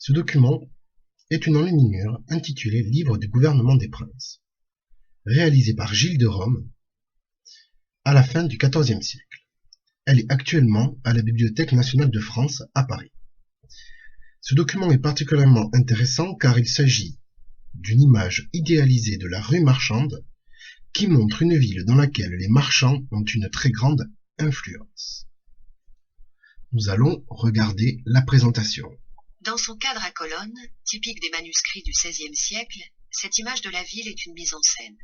Ce document est une enluminure intitulée Livre du gouvernement des princes, réalisée par Gilles de Rome à la fin du XIVe siècle. Elle est actuellement à la Bibliothèque nationale de France à Paris. Ce document est particulièrement intéressant car il s'agit d'une image idéalisée de la rue marchande qui montre une ville dans laquelle les marchands ont une très grande influence. Nous allons regarder la présentation. Dans son cadre à colonnes, typique des manuscrits du XVIe siècle, cette image de la ville est une mise en scène.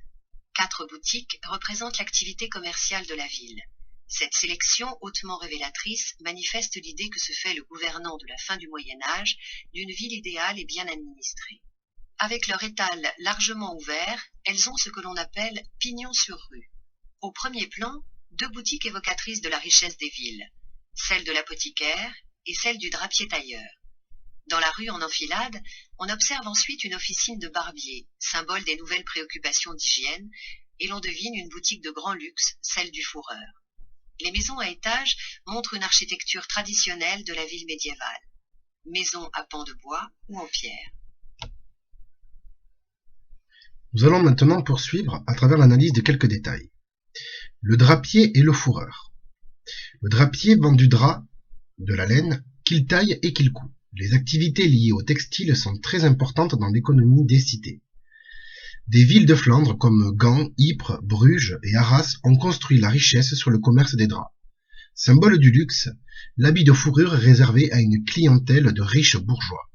4 boutiques représentent l'activité commerciale de la ville. Cette sélection hautement révélatrice manifeste l'idée que se fait le gouvernant de la fin du Moyen-Âge d'une ville idéale et bien administrée. Avec leur étal largement ouvert, elles ont ce que l'on appelle pignon sur rue. Au premier plan, 2 boutiques évocatrices de la richesse des villes, celle de l'apothicaire et celle du drapier-tailleur. Dans la rue en enfilade, on observe ensuite une officine de barbier, symbole des nouvelles préoccupations d'hygiène, et l'on devine une boutique de grand luxe, celle du fourreur. Les maisons à étages montrent une architecture traditionnelle de la ville médiévale. Maisons à pans de bois ou en pierre. Nous allons maintenant poursuivre à travers l'analyse de quelques détails. Le drapier et le fourreur. Le drapier vend du drap, de la laine, qu'il taille et qu'il coud. Les activités liées au textile sont très importantes dans l'économie des cités. Des villes de Flandre comme Gand, Ypres, Bruges et Arras ont construit la richesse sur le commerce des draps. Symbole du luxe, l'habit de fourrure est réservé à une clientèle de riches bourgeois.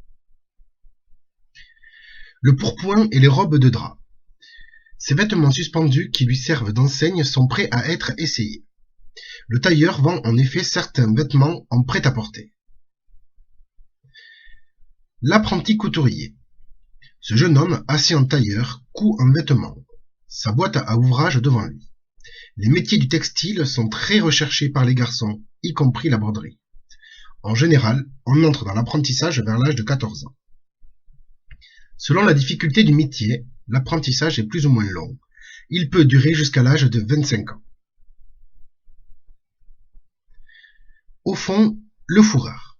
Le pourpoint et les robes de drap. Ces vêtements suspendus qui lui servent d'enseigne sont prêts à être essayés. Le tailleur vend en effet certains vêtements en prêt-à-porter. L'apprenti couturier. Ce jeune homme, assis en tailleur, coud un vêtement, sa boîte à ouvrage devant lui. Les métiers du textile sont très recherchés par les garçons, y compris la broderie. En général, on entre dans l'apprentissage vers l'âge de 14 ans. Selon la difficulté du métier, l'apprentissage est plus ou moins long. Il peut durer jusqu'à l'âge de 25 ans. Au fond, le fourreur.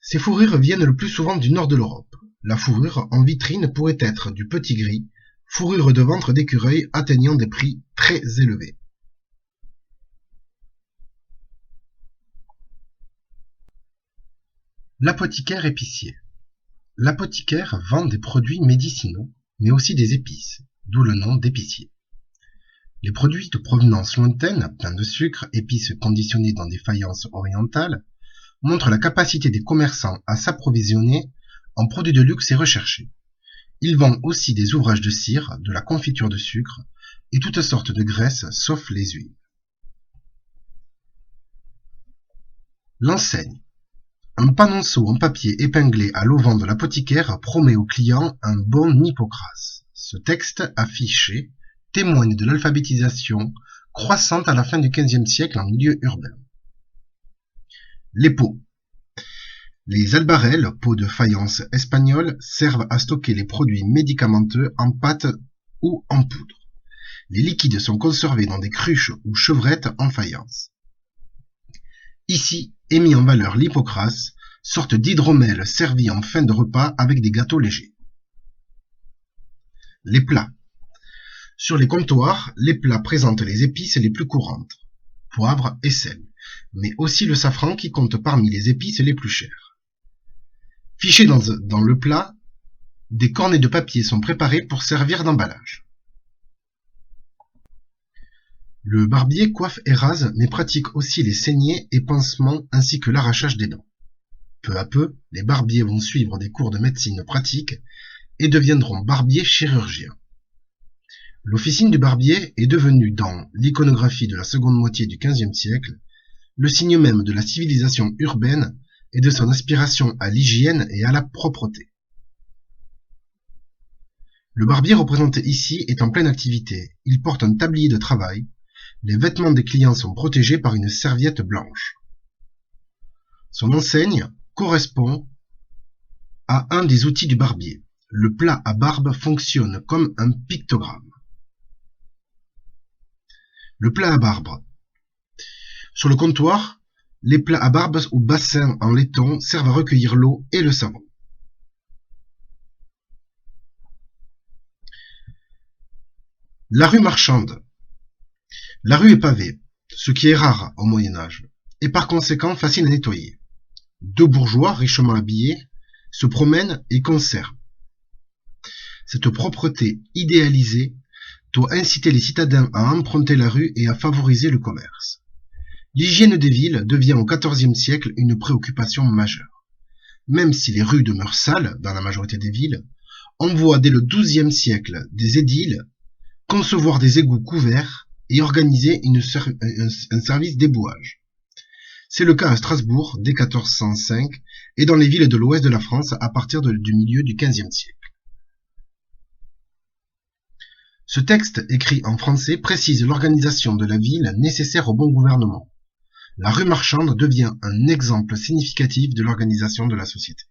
Ces fourrures viennent le plus souvent du nord de l'Europe. La fourrure en vitrine pourrait être du petit gris, fourrure de ventre d'écureuil atteignant des prix très élevés. L'apothicaire épicier. L'apothicaire vend des produits médicinaux, mais aussi des épices, d'où le nom d'épicier. Les produits de provenance lointaine, pain de sucre, épices conditionnées dans des faïences orientales, montrent la capacité des commerçants à s'approvisionner en produits de luxe et recherchés. Ils vendent aussi des ouvrages de cire, de la confiture de sucre et toutes sortes de graisses sauf les huiles. L'enseigne. Un panonceau en papier épinglé à l'auvent de l'apothicaire promet au client un bon hippocrase. Ce texte affiché témoigne de l'alphabétisation croissante à la fin du XVe siècle en milieu urbain. Les pots. Les albarelles, pots de faïence espagnols, servent à stocker les produits médicamenteux en pâte ou en poudre. Les liquides sont conservés dans des cruches ou chevrettes en faïence. Ici est mis en valeur l'hypocrase, sorte d'hydromel servi en fin de repas avec des gâteaux légers. Les plats. Sur les comptoirs, les plats présentent les épices les plus courantes, poivre et sel, mais aussi le safran qui compte parmi les épices les plus chères. Fichés dans le plat, des cornets de papier sont préparés pour servir d'emballage. Le barbier coiffe et rase, mais pratique aussi les saignées et pansements ainsi que l'arrachage des dents. Peu à peu, les barbiers vont suivre des cours de médecine pratique et deviendront barbiers chirurgiens. L'officine du barbier est devenue, dans l'iconographie de la seconde moitié du XVe siècle, le signe même de la civilisation urbaine et de son aspiration à l'hygiène et à la propreté. Le barbier représenté ici est en pleine activité. Il porte un tablier de travail. Les vêtements des clients sont protégés par une serviette blanche. Son enseigne correspond à un des outils du barbier. Le plat à barbe fonctionne comme un pictogramme. Le plat à barbe. Sur le comptoir, Les plats à barbe ou bassins en laiton servent à recueillir l'eau et le savon. La rue marchande. La rue est pavée, ce qui est rare au Moyen Âge, et par conséquent facile à nettoyer. Deux bourgeois richement habillés se promènent et conservent. Cette propreté idéalisée doit inciter les citadins à emprunter la rue et à favoriser le commerce. L'hygiène des villes devient au XIVe siècle une préoccupation majeure. Même si les rues demeurent sales dans la majorité des villes, on voit dès le XIIe siècle des édiles concevoir des égouts couverts et organiser un service d'ébouage. C'est le cas à Strasbourg dès 1405 et dans les villes de l'ouest de la France à partir du milieu du XVe siècle. Ce texte, écrit en français, précise l'organisation de la ville nécessaire au bon gouvernement. La rue marchande devient un exemple significatif de l'organisation de la société.